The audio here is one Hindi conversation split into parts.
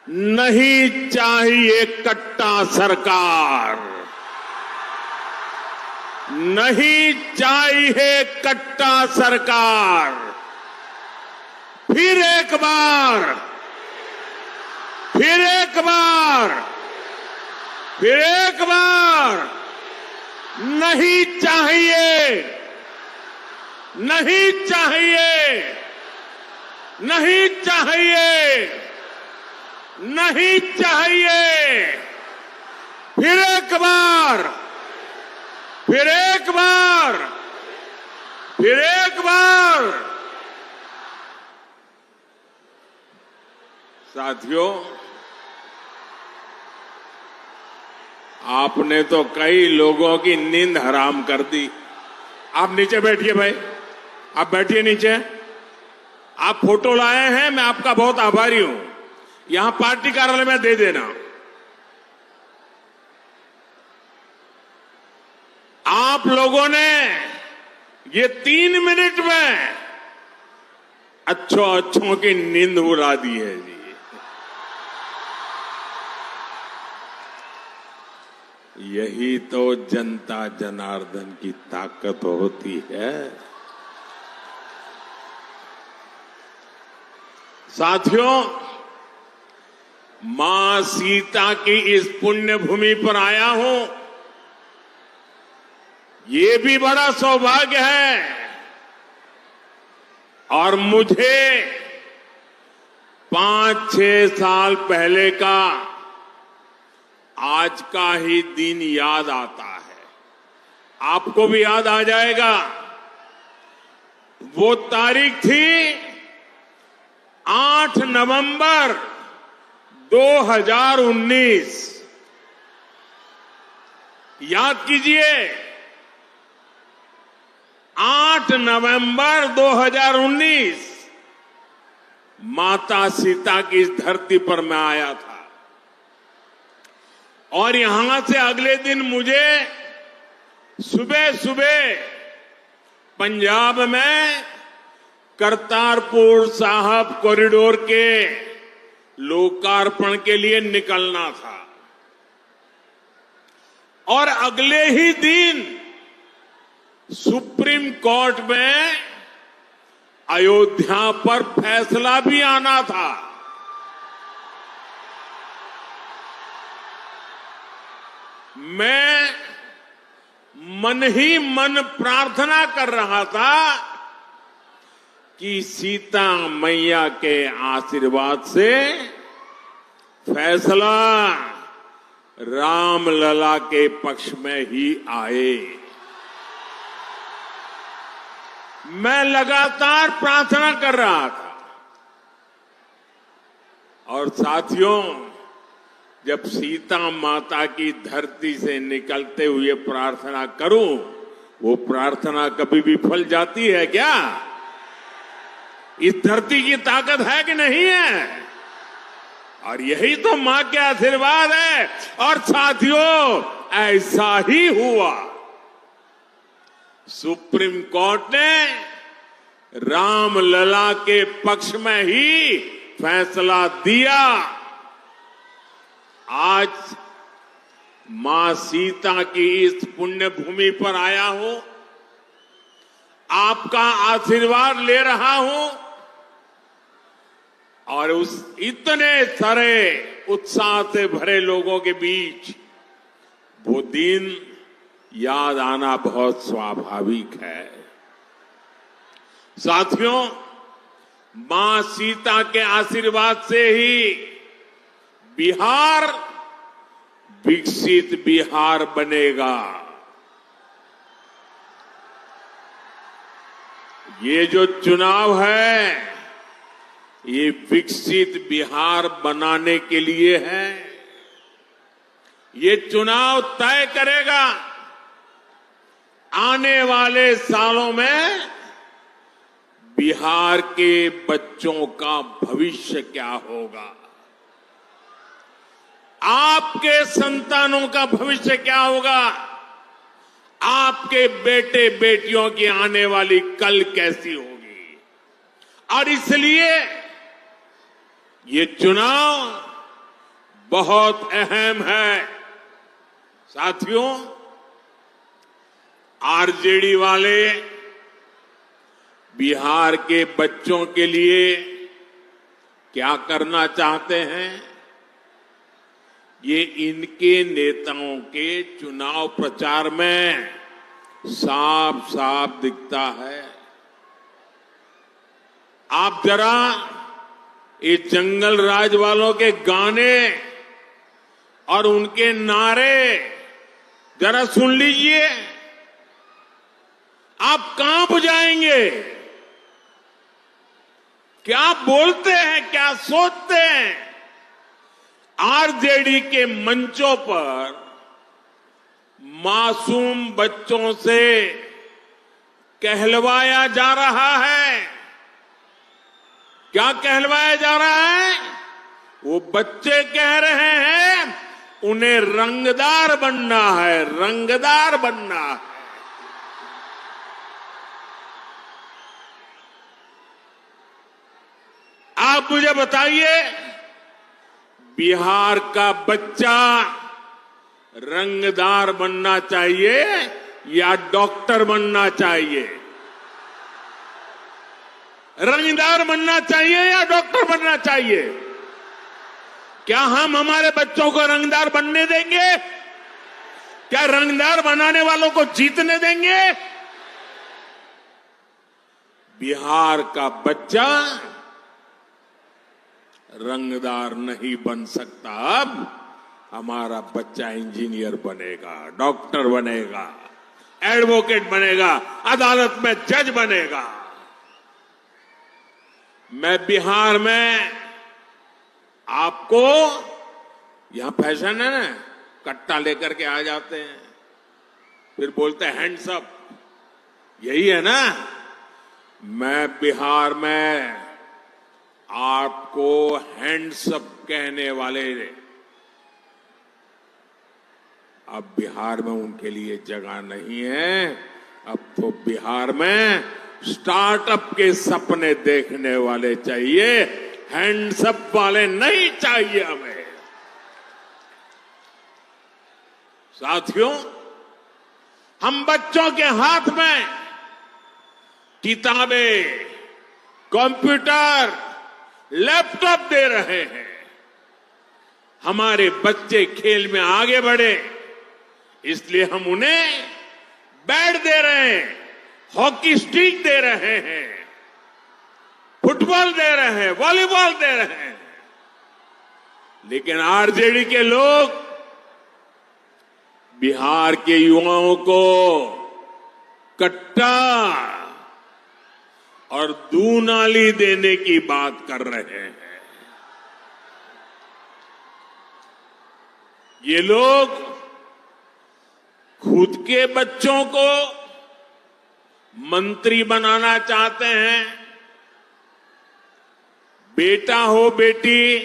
नहीं चाहिए कट्टा सरकार, नहीं चाहिए कट्टा सरकार। फिर एक बार, फिर एक बार, फिर एक बार, नहीं चाहिए, नहीं चाहिए, नहीं चाहिए, नहीं चाहिए। फिर एक बार, फिर एक बार, फिर एक बार। साथियों, आपने तो कई लोगों की नींद हराम कर दी। आप नीचे बैठिए भाई, आप बैठिए नीचे। आप फोटो लाए हैं, मैं आपका बहुत आभारी हूं। यहां पार्टी कार्यालय में दे देना। आप लोगों ने ये 3 मिनट में अच्छों की नींद उड़ा दी है जी। यही तो जनता जनार्दन की ताकत होती है। साथियों, मां सीता की इस पुण्य भूमि पर आया हूं, ये भी बड़ा सौभाग्य है। और मुझे 5-6 साल पहले का आज का ही दिन याद आता है। आपको भी याद आ जाएगा। वो तारीख थी 8 नवंबर 2019। याद कीजिए, 8 नवंबर 2019 माता सीता की इस धरती पर मैं आया था। और यहां से अगले दिन मुझे सुबह सुबह पंजाब में करतारपुर साहब कॉरिडोर के लोकार्पण के लिए निकलना था। और अगले ही दिन सुप्रीम कोर्ट में अयोध्या पर फैसला भी आना था। मैं मन ही मन प्रार्थना कर रहा था कि सीता मैया के आशीर्वाद से फैसला रामलला के पक्ष में ही आए। मैं लगातार प्रार्थना कर रहा था। और साथियों, जब सीता माता की धरती से निकलते हुए प्रार्थना करूं, वो प्रार्थना कभी विफल जाती है क्या? इस धरती की ताकत है कि नहीं है? और यही तो मां के आशीर्वाद है। और साथियों, ऐसा ही हुआ। सुप्रीम कोर्ट ने रामलला के पक्ष में ही फैसला दिया। आज मां सीता की इस पुण्य भूमि पर आया हूं, आपका आशीर्वाद ले रहा हूं। और उस इतने सारे उत्साह से भरे लोगों के बीच वो दिन याद आना बहुत स्वाभाविक है। साथियों, मां सीता के आशीर्वाद से ही बिहार विकसित बिहार बनेगा। ये जो चुनाव है, ये विकसित बिहार बनाने के लिए है। ये चुनाव तय करेगा आने वाले सालों में बिहार के बच्चों का भविष्य क्या होगा, आपके संतानों का भविष्य क्या होगा, आपके बेटे बेटियों की आने वाली कल कैसी होगी। और इसलिए ये चुनाव बहुत अहम है। साथियों, आरजेडी वाले बिहार के बच्चों के लिए क्या करना चाहते हैं, ये इनके नेताओं के चुनाव प्रचार में साफ साफ दिखता है। आप जरा ये जंगल राज वालों के गाने और उनके नारे जरा सुन लीजिए, आप कांप जाएंगे। क्या बोलते हैं, क्या सोचते हैं। आरजेडी के मंचों पर मासूम बच्चों से कहलवाया जा रहा है। क्या कहलवाया जा रहा है? वो बच्चे कह रहे हैं उन्हें रंगदार बनना है, रंगदार बनना है। आप मुझे बताइए, बिहार का बच्चा रंगदार बनना चाहिए या डॉक्टर बनना चाहिए? रंगदार बनना चाहिए या डॉक्टर बनना चाहिए? क्या हम हमारे बच्चों को रंगदार बनने देंगे? क्या रंगदार बनाने वालों को जीतने देंगे? बिहार का बच्चा रंगदार नहीं बन सकता। अब हमारा बच्चा इंजीनियर बनेगा, डॉक्टर बनेगा, एडवोकेट बनेगा, अदालत में जज बनेगा। मैं बिहार में आपको, यहां फैशन है ना, कट्टा लेकर के आ जाते हैं, फिर बोलते हैं हैंड्स अप, यही है ना। मैं बिहार में आपको हैंड्स अप कहने वाले, अब बिहार में उनके लिए जगह नहीं है। अब तो बिहार में स्टार्टअप के सपने देखने वाले चाहिए, हैंड्स अप वाले नहीं चाहिए हमें। साथियों, हम बच्चों के हाथ में किताबें, कंप्यूटर, लैपटॉप दे रहे हैं। हमारे बच्चे खेल में आगे बढ़े, इसलिए हम उन्हें बैट दे रहे हैं, हॉकी स्टिक दे रहे हैं, फुटबॉल दे रहे हैं, वॉलीबॉल दे रहे हैं। लेकिन आरजेडी के लोग बिहार के युवाओं को कट्टा और दूनाली देने की बात कर रहे हैं। ये लोग खुद के बच्चों को मंत्री बनाना चाहते हैं। बेटा हो बेटी,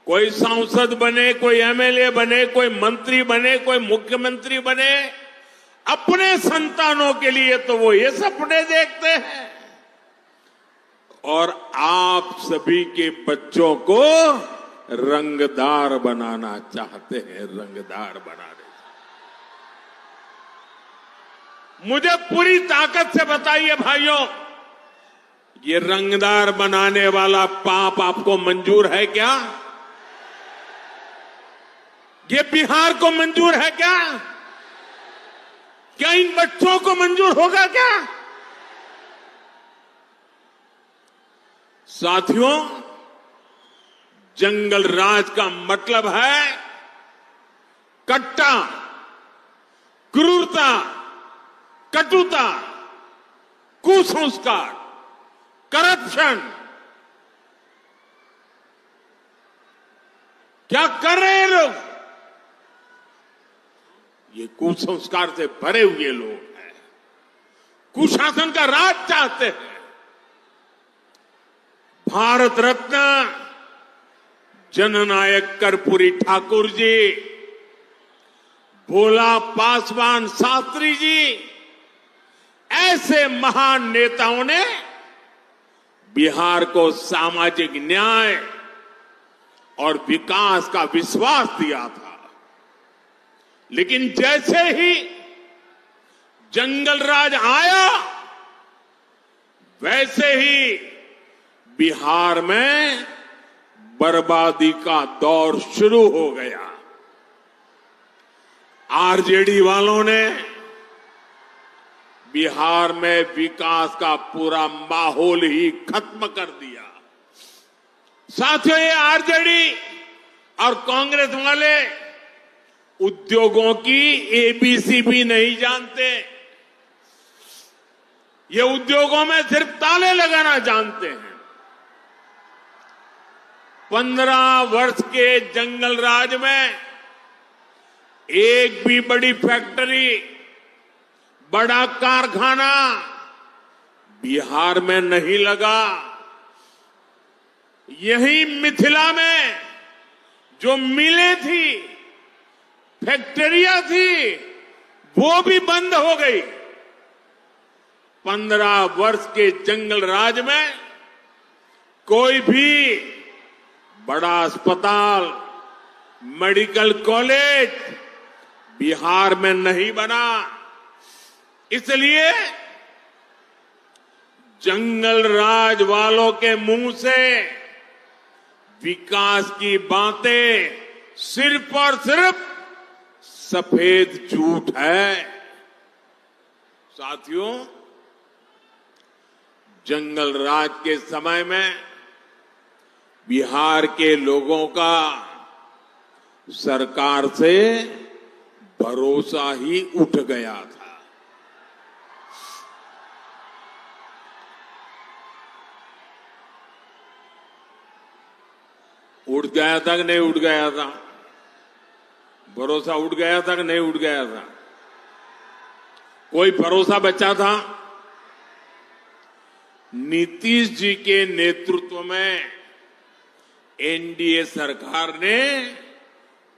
कोई सांसद बने, कोई एमएलए बने, कोई मंत्री बने, कोई मुख्यमंत्री बने, अपने संतानों के लिए तो वो ये सपने देखते हैं। और आप सभी के बच्चों को रंगदार बनाना चाहते हैं, रंगदार बना दे। मुझे पूरी ताकत से बताइए भाइयों, ये रंगदार बनाने वाला पाप आपको मंजूर है क्या? ये बिहार को मंजूर है क्या? क्या इन बच्चों को मंजूर होगा क्या? साथियों, जंगल राज का मतलब है कट्टा, क्रूरता, कटुता, कुसंस्कार, करप्शन। क्या कर रहे हैं लोग? ये कुसंस्कार से भरे हुए लोग हैं, कुशासन का राज चाहते हैं। भारत रत्न जननायक कर्पूरी ठाकुर जी, भोला पासवान शास्त्री जी, ऐसे महान नेताओं ने बिहार को सामाजिक न्याय और विकास का विश्वास दिया था। लेकिन जैसे ही जंगल राज आया, वैसे ही बिहार में बर्बादी का दौर शुरू हो गया। आरजेडी वालों ने बिहार में विकास का पूरा माहौल ही खत्म कर दिया। साथियों, ये आरजेडी और कांग्रेस वाले उद्योगों की एबीसी भी नहीं जानते। ये उद्योगों में सिर्फ ताले लगाना जानते हैं। 15 वर्ष के जंगल राज में एक भी बड़ी फैक्ट्री, बड़ा कारखाना बिहार में नहीं लगा। यही मिथिला में जो मिलें थी, फैक्ट्रियां थी, वो भी बंद हो गई। 15 वर्ष के जंगल राज में कोई भी बड़ा अस्पताल, मेडिकल कॉलेज बिहार में नहीं बना। इसलिए जंगल राज वालों के मुंह से विकास की बातें सिर्फ और सिर्फ सफेद झूठ है। साथियों, जंगल राज के समय में बिहार के लोगों का सरकार से भरोसा ही उठ गया था। उठ गया था कि नहीं उठ गया था? भरोसा उठ गया था कि नहीं उठ गया था? कोई भरोसा बचा था? नीतीश जी के नेतृत्व में एनडीए सरकार ने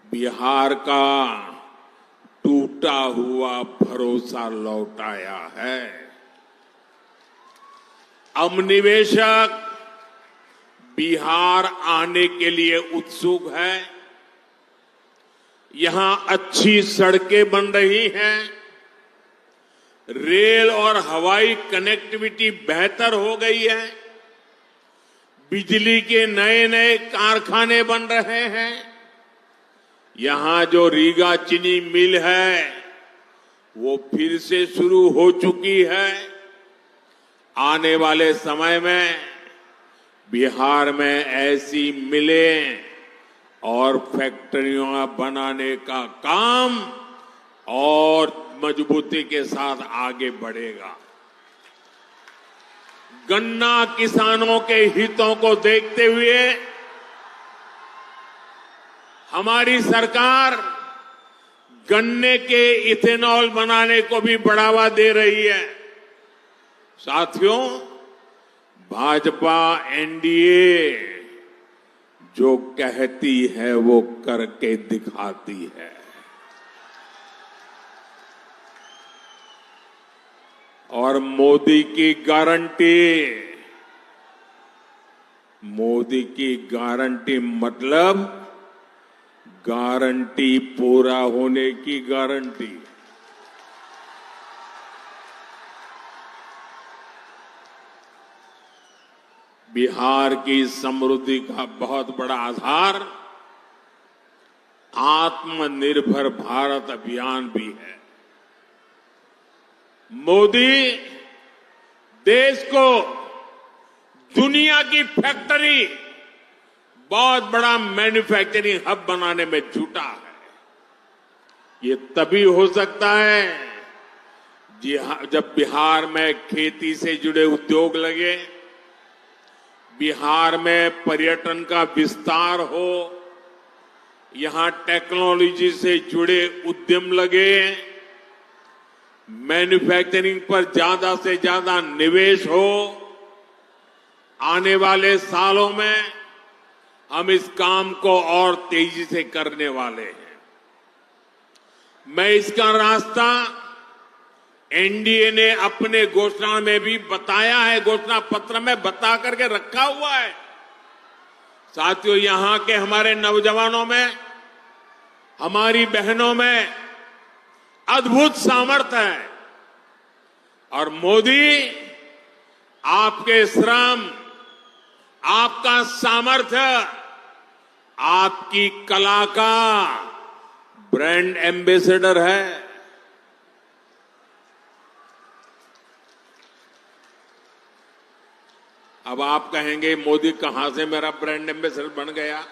बिहार का टूटा हुआ भरोसा लौटाया है। अब निवेशक बिहार आने के लिए उत्सुक है। यहां अच्छी सड़कें बन रही हैं, रेल और हवाई कनेक्टिविटी बेहतर हो गई है, बिजली के नए नए कारखाने बन रहे हैं। यहां जो रीगा चीनी मिल है वो फिर से शुरू हो चुकी है। आने वाले समय में बिहार में ऐसी मिलें और फैक्ट्रियां बनाने का काम और मजबूती के साथ आगे बढ़ेगा। गन्ना किसानों के हितों को देखते हुए हमारी सरकार गन्ने के इथेनॉल बनाने को भी बढ़ावा दे रही है। साथियों, भाजपा एनडीए जो कहती है वो करके दिखाती है। और मोदी की गारंटी मतलब गारंटी पूरा होने की गारंटी। बिहार की समृद्धि का बहुत बड़ा आधार आत्मनिर्भर भारत अभियान भी है। मोदी देश को दुनिया की फैक्ट्री, बहुत बड़ा मैन्युफैक्चरिंग हब बनाने में जुटा है। ये तभी हो सकता है जब बिहार में खेती से जुड़े उद्योग लगे, बिहार में पर्यटन का विस्तार हो, यहां टेक्नोलॉजी से जुड़े उद्यम लगे, मैन्युफैक्चरिंग पर ज्यादा से ज्यादा निवेश हो। आने वाले सालों में हम इस काम को और तेजी से करने वाले हैं। मैं इसका रास्ता एनडीए ने अपने घोषणा में भी बताया है, घोषणा पत्र में बता करके रखा हुआ है। साथियों, यहां के हमारे नौजवानों में, हमारी बहनों में अद्भुत सामर्थ्य है और मोदी आपके श्रम, आपका सामर्थ्य, आपकी कला का ब्रांड एम्बेसडर है। अब आप कहेंगे मोदी कहां से मेरा ब्रांड एम्बेसडर बन गया?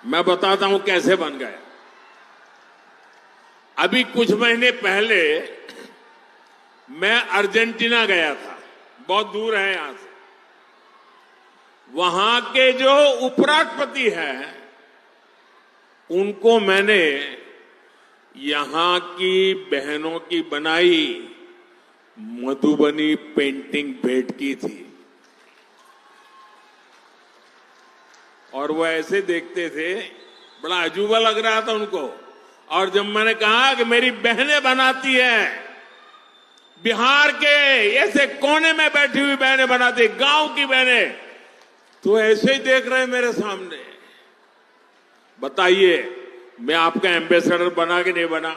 मैं बताता हूं कैसे बन गया। अभी कुछ महीने पहले मैं अर्जेंटीना गया था, बहुत दूर है यहां से। वहां के जो उपराष्ट्रपति हैं, उनको मैंने यहां की बहनों की बनाई मधुबनी पेंटिंग भेंट की थी और वो ऐसे देखते थे, बड़ा अजूबा लग रहा था उनको। और जब मैंने कहा कि मेरी बहनें बनाती है, बिहार के ऐसे कोने में बैठी हुई बहनें बनाती, गांव की बहनें, तो ऐसे ही देख रहे हैं मेरे सामने। बताइए, मैं आपका एम्बेसडर बना कि नहीं बना?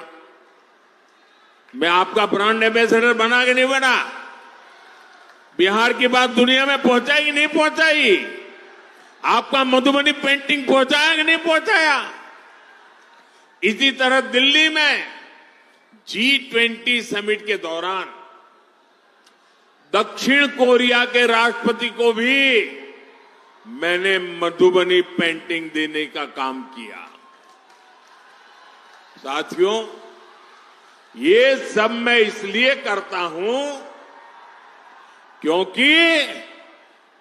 मैं आपका ब्रांड एम्बेसडर बना कि नहीं बना? बिहार की बात दुनिया में पहुंचाई कि नहीं पहुंचाई? आपका मधुबनी पेंटिंग पहुंचाया कि नहीं पहुंचाया? इसी तरह दिल्ली में G20 समिट के दौरान दक्षिण कोरिया के राष्ट्रपति को भी मैंने मधुबनी पेंटिंग देने का काम किया। साथियों, ये सब मैं इसलिए करता हूं क्योंकि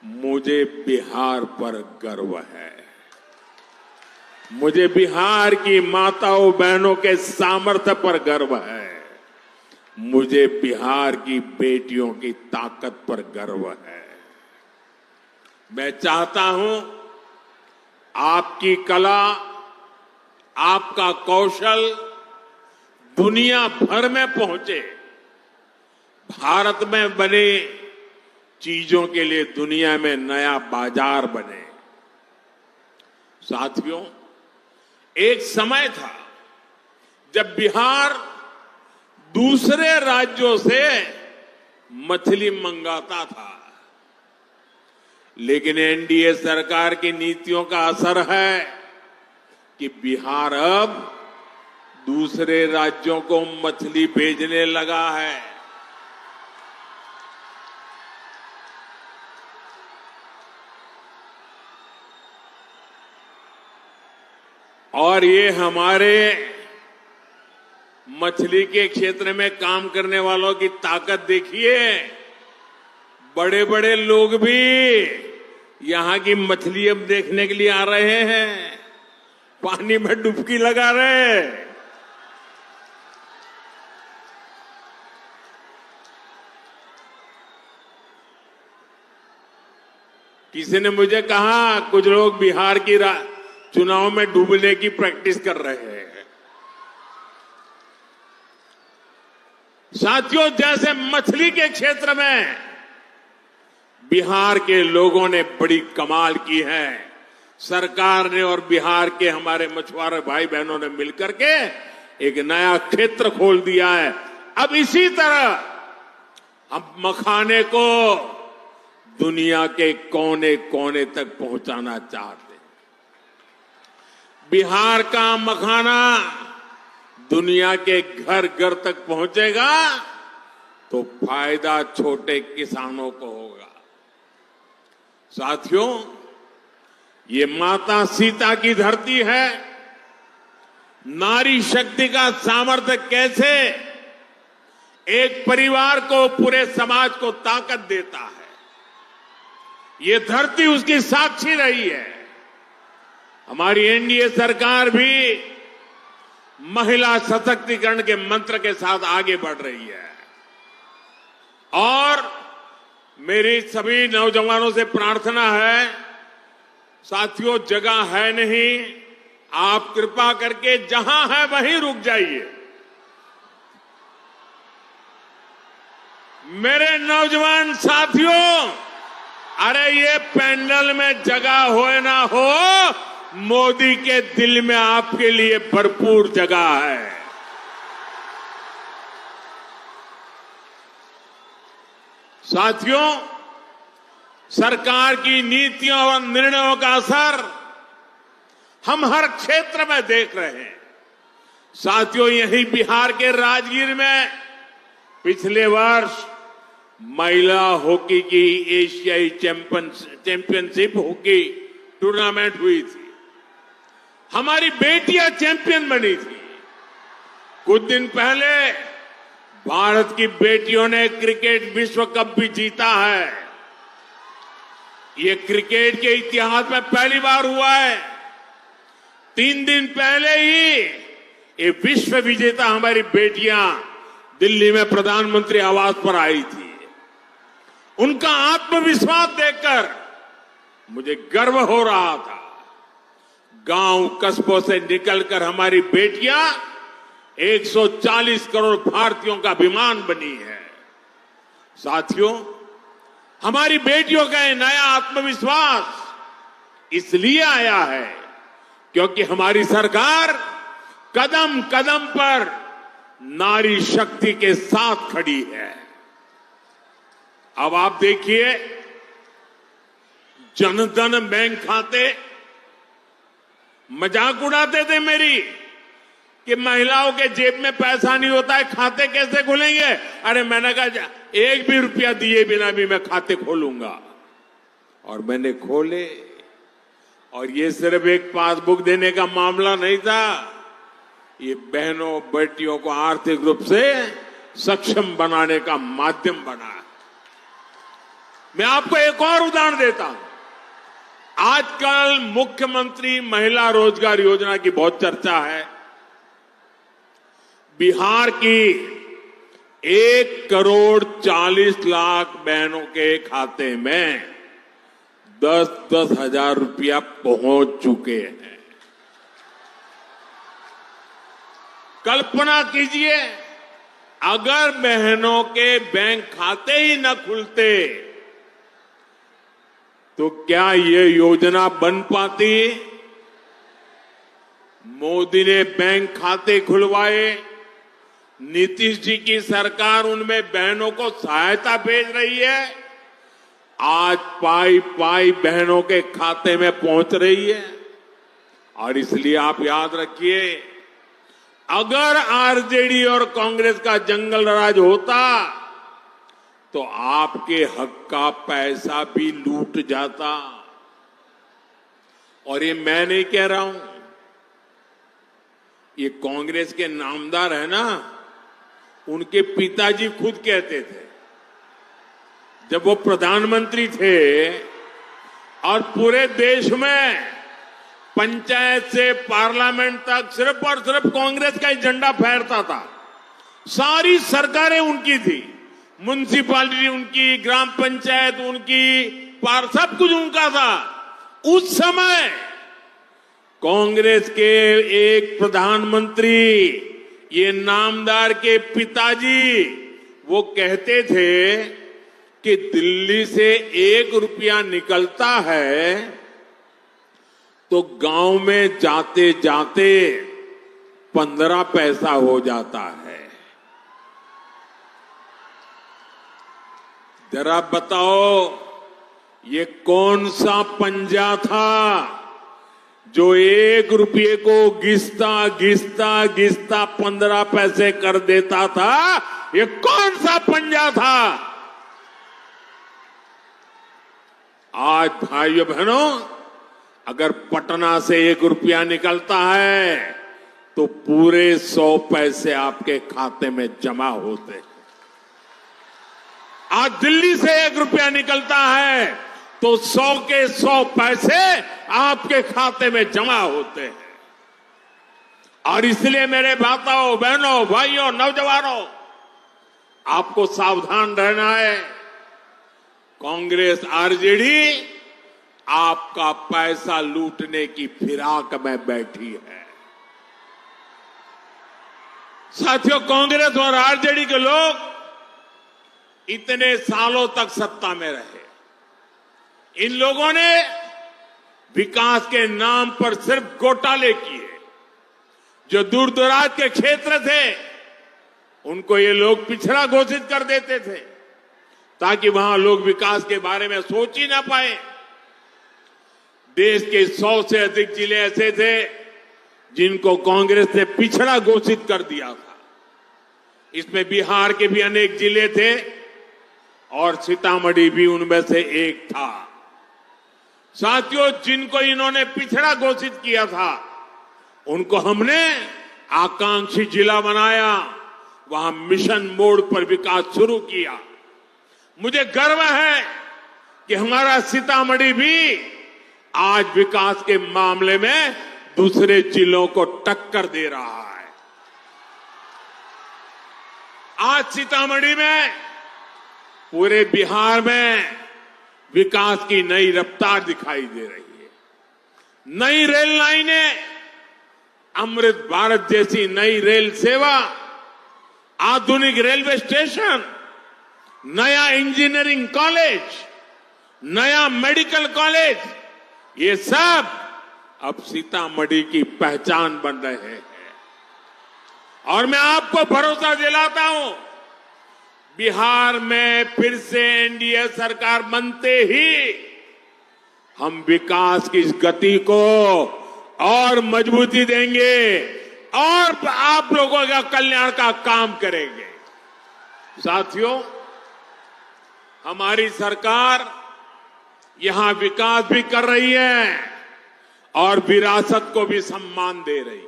मुझे बिहार पर गर्व है। मुझे बिहार की माताओं बहनों के सामर्थ्य पर गर्व है। मुझे बिहार की बेटियों की ताकत पर गर्व है। मैं चाहता हूं आपकी कला, आपका कौशल दुनिया भर में पहुंचे, भारत में बने चीजों के लिए दुनिया में नया बाजार बने। साथियों, एक समय था जब बिहार दूसरे राज्यों से मछली मंगाता था, लेकिन एनडीए सरकार की नीतियों का असर है कि बिहार अब दूसरे राज्यों को मछली भेजने लगा है। और ये हमारे मछली के क्षेत्र में काम करने वालों की ताकत देखिए। बड़े बड़े लोग भी यहां की मछली अब देखने के लिए आ रहे हैं, पानी में डुबकी लगा रहे हैं। किसी ने मुझे कहा कुछ लोग बिहार की चुनाव में डूबने की प्रैक्टिस कर रहे हैं। साथियों, जैसे मछली के क्षेत्र में बिहार के लोगों ने बड़ी कमाल की है, सरकार ने और बिहार के हमारे मछुआरे भाई बहनों ने मिलकर के एक नया क्षेत्र खोल दिया है। अब इसी तरह हम मखाने को दुनिया के कोने कोने तक पहुंचाना चाहते हैं। बिहार का मखाना दुनिया के घर घर तक पहुंचेगा तो फायदा छोटे किसानों को होगा। साथियों, ये माता सीता की धरती है। नारी शक्ति का सामर्थ्य कैसे एक परिवार को, पूरे समाज को ताकत देता है, ये धरती उसकी साक्षी रही है। हमारी एनडीए सरकार भी महिला सशक्तिकरण के मंत्र के साथ आगे बढ़ रही है। और मेरी सभी नौजवानों से प्रार्थना है, साथियों, जगह है नहीं, आप कृपा करके जहां है वहीं रुक जाइए। मेरे नौजवान साथियों, अरे ये पैंडल में जगह हो ना हो, मोदी के दिल में आपके लिए भरपूर जगह है। साथियों, सरकार की नीतियों और निर्णयों का असर हम हर क्षेत्र में देख रहे हैं। साथियों, यही बिहार के राजगीर में पिछले वर्ष महिला हॉकी की एशियाई चैंपियनशिप हॉकी टूर्नामेंट हुई थी। हमारी बेटियां चैंपियन बनी थी। कुछ दिन पहले भारत की बेटियों ने क्रिकेट विश्व कप भी जीता है। ये क्रिकेट के इतिहास में पहली बार हुआ है। 3 दिन पहले ही ये विश्व विजेता हमारी बेटियां दिल्ली में प्रधानमंत्री आवास पर आई थी। उनका आत्मविश्वास देखकर मुझे गर्व हो रहा था। गांव कस्बों से निकलकर हमारी बेटियां 140 करोड़ भारतीयों का अभिमान बनी है। साथियों, हमारी बेटियों का ये नया आत्मविश्वास इसलिए आया है क्योंकि हमारी सरकार कदम कदम पर नारी शक्ति के साथ खड़ी है। अब आप देखिए, जनधन बैंक खाते, मजाक उड़ाते थे मेरी कि महिलाओं के जेब में पैसा नहीं होता है, खाते कैसे खोलेंगे। अरे मैंने कहा 1 भी रुपया दिए बिना भी मैं खाते खोलूंगा। और मैंने खोले। और ये सिर्फ एक पासबुक देने का मामला नहीं था, ये बहनों बेटियों को आर्थिक रूप से सक्षम बनाने का माध्यम बना। मैं आपको एक और उदाहरण देता हूं। आजकल मुख्यमंत्री महिला रोजगार योजना की बहुत चर्चा है। बिहार की 1,40,00,000 बहनों के खाते में 10-10 हजार रुपया पहुंच चुके हैं। कल्पना कीजिए, अगर बहनों के बैंक खाते ही न खुलते तो क्या ये योजना बन पाती। मोदी ने बैंक खाते खुलवाए, नीतीश जी की सरकार उनमें बहनों को सहायता भेज रही है। आज पाई पाई बहनों के खाते में पहुंच रही है। और इसलिए आप याद रखिए, अगर आरजेडी और कांग्रेस का जंगल राज होता तो आपके हक का पैसा भी लूट जाता। और ये मैं नहीं कह रहा हूं, ये कांग्रेस के नामदार है ना, उनके पिताजी खुद कहते थे जब वो प्रधानमंत्री थे और पूरे देश में पंचायत से पार्लियामेंट तक सिर्फ और सिर्फ कांग्रेस का ही झंडा फहरता था। सारी सरकारें उनकी थी, म्युनिसिपैलिटी उनकी, ग्राम पंचायत उनकी, सब कुछ उनका था। उस समय कांग्रेस के एक प्रधानमंत्री, ये नामदार के पिताजी, वो कहते थे कि दिल्ली से 1 रुपया निकलता है तो गांव में जाते जाते 15 पैसा हो जाता है। जरा बताओ, ये कौन सा पंजा था जो 1 रुपये को घिसता घिसता घिसता 15 पैसे कर देता था। ये कौन सा पंजा था। आज भाइयों बहनों, अगर पटना से 1 रुपया निकलता है तो पूरे 100 पैसे आपके खाते में जमा होते हैं। आज दिल्ली से 1 रुपया निकलता है तो 100 के 100 पैसे आपके खाते में जमा होते हैं। और इसलिए मेरे माताओं, बहनों, भाइयों, नौजवानों, आपको सावधान रहना है। कांग्रेस आरजेडी आपका पैसा लूटने की फिराक में बैठी है। साथियों, कांग्रेस और आरजेडी के लोग इतने सालों तक सत्ता में रहे, इन लोगों ने विकास के नाम पर सिर्फ घोटाले किए। जो दूर दराज के क्षेत्र थे उनको ये लोग पिछड़ा घोषित कर देते थे ताकि वहां लोग विकास के बारे में सोच ही ना पाए। देश के 100 से अधिक जिले ऐसे थे जिनको कांग्रेस ने पिछड़ा घोषित कर दिया था। इसमें बिहार के भी अनेक जिले थे और सीतामढ़ी भी उनमें से एक था। साथियों, जिनको इन्होंने पिछड़ा घोषित किया था उनको हमने आकांक्षी जिला बनाया, वहां मिशन मोड पर विकास शुरू किया। मुझे गर्व है कि हमारा सीतामढ़ी भी आज विकास के मामले में दूसरे जिलों को टक्कर दे रहा है। आज सीतामढ़ी में पूरे बिहार में विकास की नई रफ्तार दिखाई दे रही है। नई रेल लाइनें, अमृत भारत जैसी नई रेल सेवा, आधुनिक रेलवे स्टेशन, नया इंजीनियरिंग कॉलेज, नया मेडिकल कॉलेज, ये सब अब सीतामढ़ी की पहचान बन रहे हैं। और मैं आपको भरोसा दिलाता हूं, बिहार में फिर से एनडीए सरकार बनते ही हम विकास की इस गति को और मजबूती देंगे और आप लोगों का कल्याण का काम करेंगे। साथियों, हमारी सरकार यहां विकास भी कर रही है और विरासत को भी सम्मान दे रही है।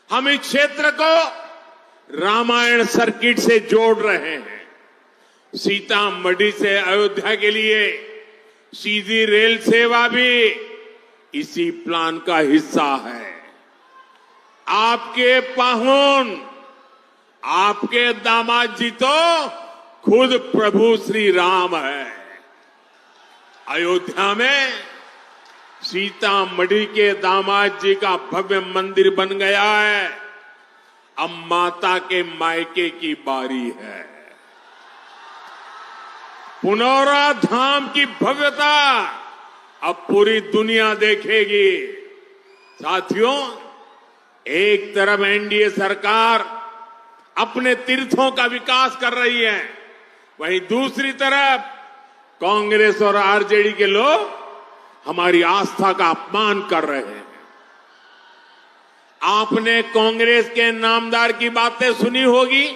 हम इस क्षेत्र को रामायण सर्किट से जोड़ रहे हैं। सीतामढ़ी से अयोध्या के लिए सीधी रेल सेवा भी इसी प्लान का हिस्सा है। आपके पाहुन, आपके दामाद जी तो खुद प्रभु श्री राम है। अयोध्या में सीतामढ़ी के दामाद जी का भव्य मंदिर बन गया है। अब माता के मायके की बारी है। पुनौरा धाम की भव्यता अब पूरी दुनिया देखेगी। साथियों, एक तरफ एनडीए सरकार अपने तीर्थों का विकास कर रही है, वहीं दूसरी तरफ कांग्रेस और आरजेडी के लोग हमारी आस्था का अपमान कर रहे हैं। आपने कांग्रेस के नामदार की बातें सुनी होगी।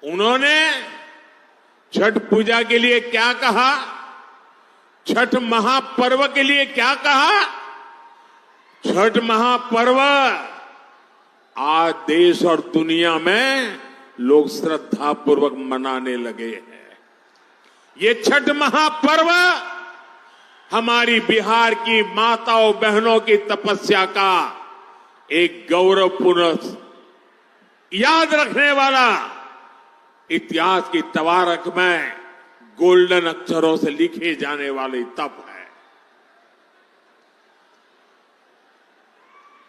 उन्होंने छठ पूजा के लिए क्या कहा, छठ महापर्व के लिए क्या कहा। छठ महापर्व आज देश और दुनिया में लोग श्रद्धापूर्वक मनाने लगे हैं। ये छठ महापर्व हमारी बिहार की माताओं बहनों की तपस्या का एक गौरवपूर्ण याद रखने वाला, इतिहास की तवारख में गोल्डन अक्षरों से लिखे जाने वाले तप है।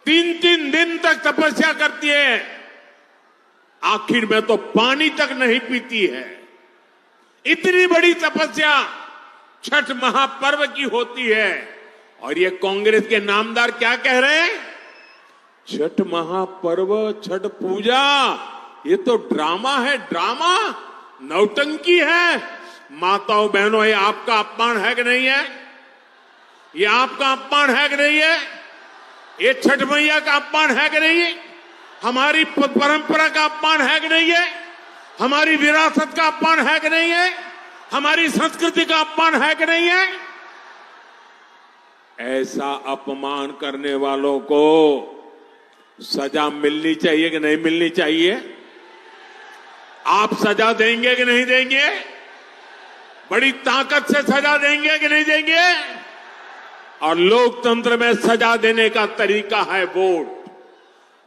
3-3 दिन तक तपस्या करती है, आखिर में तो पानी तक नहीं पीती है। इतनी बड़ी तपस्या छठ महापर्व की होती है और ये कांग्रेस के नामदार क्या कह रहे हैं? छठ महापर्व, छठ पूजा, ये तो ड्रामा है, ड्रामा, नौटंकी है। माताओं बहनों, ये आपका अपमान है कि नहीं है? ये आपका अपमान है कि नहीं है? ये छठ मैया का अपमान है कि नहीं है? हमारी परंपरा का अपमान है कि नहीं है? हमारी विरासत का अपमान है कि नहीं है? हमारी संस्कृति का अपमान है कि नहीं है? ऐसा अपमान करने वालों को सजा मिलनी चाहिए कि नहीं मिलनी चाहिए? आप सजा देंगे कि नहीं देंगे? बड़ी ताकत से सजा देंगे कि नहीं देंगे? और लोकतंत्र में सजा देने का तरीका है वोट।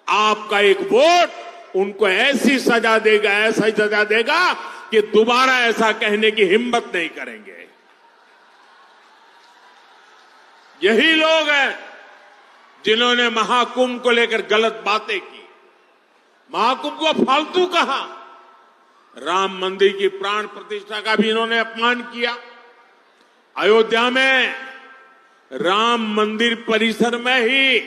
आपका एक वोट उनको ऐसी सजा देगा, ऐसा ही सजा देगा कि दोबारा ऐसा कहने की हिम्मत नहीं करेंगे। यही लोग हैं जिन्होंने महाकुंभ को लेकर गलत बातें की, महाकुंभ को फालतू कहा, राम मंदिर की प्राण प्रतिष्ठा का भी इन्होंने अपमान किया। अयोध्या में राम मंदिर परिसर में ही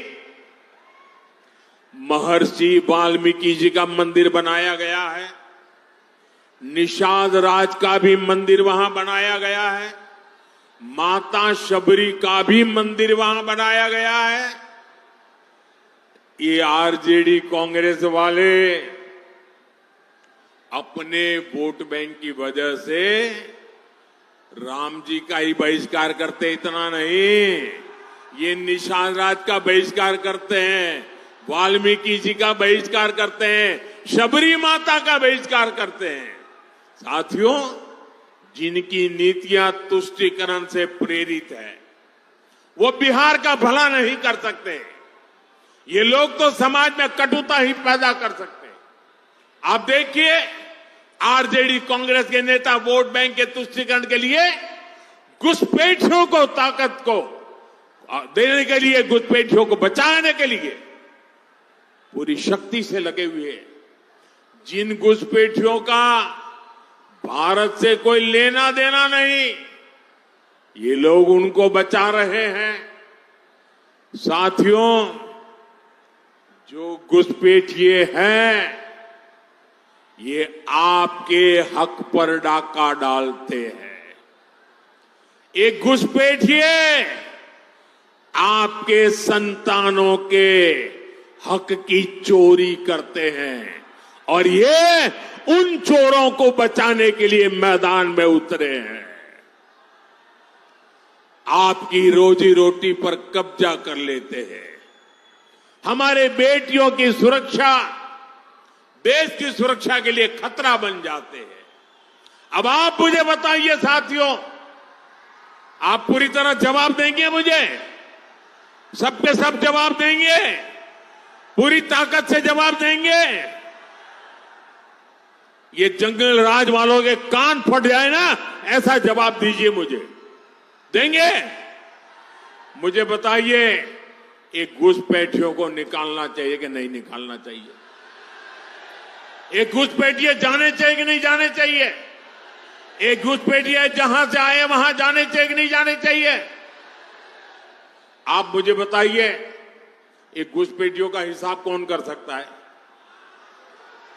महर्षि वाल्मीकि जी का मंदिर बनाया गया है। निषाद राज का भी मंदिर वहां बनाया गया है। माता शबरी का भी मंदिर वहां बनाया गया है। ये आरजेडी कांग्रेस वाले अपने वोट बैंक की वजह से राम जी का ही बहिष्कार करते, इतना नहीं, ये निषाद राज का बहिष्कार करते हैं, वाल्मीकि जी का बहिष्कार करते हैं, शबरी माता का बहिष्कार करते हैं। साथियों, जिनकी नीतियां तुष्टीकरण से प्रेरित है, वो बिहार का भला नहीं कर सकते। ये लोग तो समाज में कटुता ही पैदा कर सकते हैं। आप देखिए, आरजेडी कांग्रेस के नेता वोट बैंक के तुष्टीकरण के लिए घुसपैठियों को ताकत को देने के लिए, घुसपैठियों को बचाने के लिए पूरी शक्ति से लगे हुए हैं। जिन घुसपैठियों का भारत से कोई लेना देना नहीं, ये लोग उनको बचा रहे हैं। साथियों, जो घुसपैठिए हैं, ये आपके हक पर डाका डालते हैं। एक घुसपैठिए आपके संतानों के हक की चोरी करते हैं और ये उन चोरों को बचाने के लिए मैदान में उतरे हैं। आपकी रोजी रोटी पर कब्जा कर लेते हैं। हमारे बेटियों की सुरक्षा, देश की सुरक्षा के लिए खतरा बन जाते हैं। अब आप मुझे बताइए साथियों, आप पूरी तरह जवाब देंगे मुझे? सब के सब जवाब देंगे? पूरी ताकत से जवाब देंगे? ये जंगल राज वालों के कान फट जाए ना, ऐसा जवाब दीजिए मुझे। देंगे? मुझे बताइए, एक घुसपैठियों को निकालना चाहिए कि नहीं निकालना चाहिए? एक घुसपैठिए जाने चाहिए कि नहीं जाने चाहिए? एक घुसपैठिए जहां से आए वहां जाने चाहिए कि नहीं जाने चाहिए? आप मुझे बताइए, एक घुसपैठियों का हिसाब कौन कर सकता है?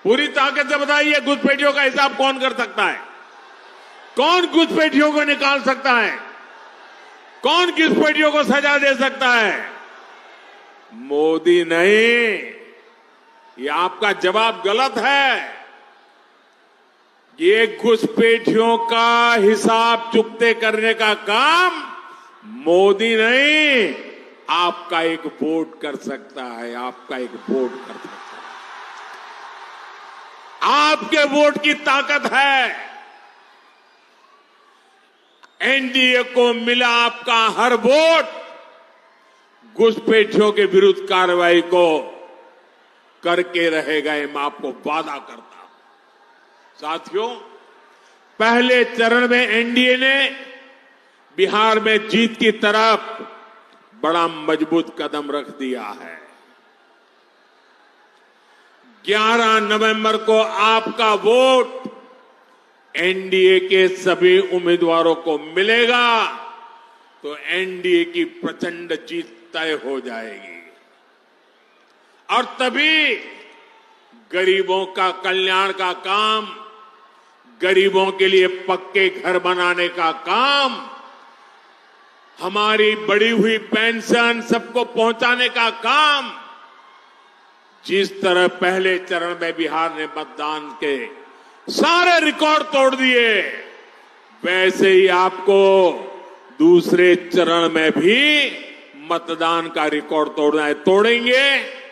पूरी ताकत से बताइए, घुसपैठियों का हिसाब कौन कर सकता है? कौन घुसपैठियों को निकाल सकता है? कौन घुसपैठियों को सजा दे सकता है? मोदी नहीं। ये आपका जवाब गलत है। ये घुसपैठियों का हिसाब चुकते करने का काम मोदी नहीं, आपका एक वोट कर सकता है। आपका एक वोट कर सकता है। आपके वोट की ताकत है। एनडीए को मिला आपका हर वोट घुसपैठियों के विरुद्ध कार्रवाई को करके रहेगा, मैं आपको वादा करता हूं। साथियों, पहले चरण में एनडीए ने बिहार में जीत की तरफ बड़ा मजबूत कदम रख दिया है। 11 नवंबर को आपका वोट एनडीए के सभी उम्मीदवारों को मिलेगा तो एनडीए की प्रचंड जीत तय हो जाएगी और तभी गरीबों का कल्याण का काम, गरीबों के लिए पक्के घर बनाने का काम, हमारी बढ़ी हुई पेंशन सबको पहुंचाने का काम, जिस तरह पहले चरण में बिहार ने मतदान के सारे रिकॉर्ड तोड़ दिए, वैसे ही आपको दूसरे चरण में भी मतदान का रिकॉर्ड तोड़ना है। तोड़ेंगे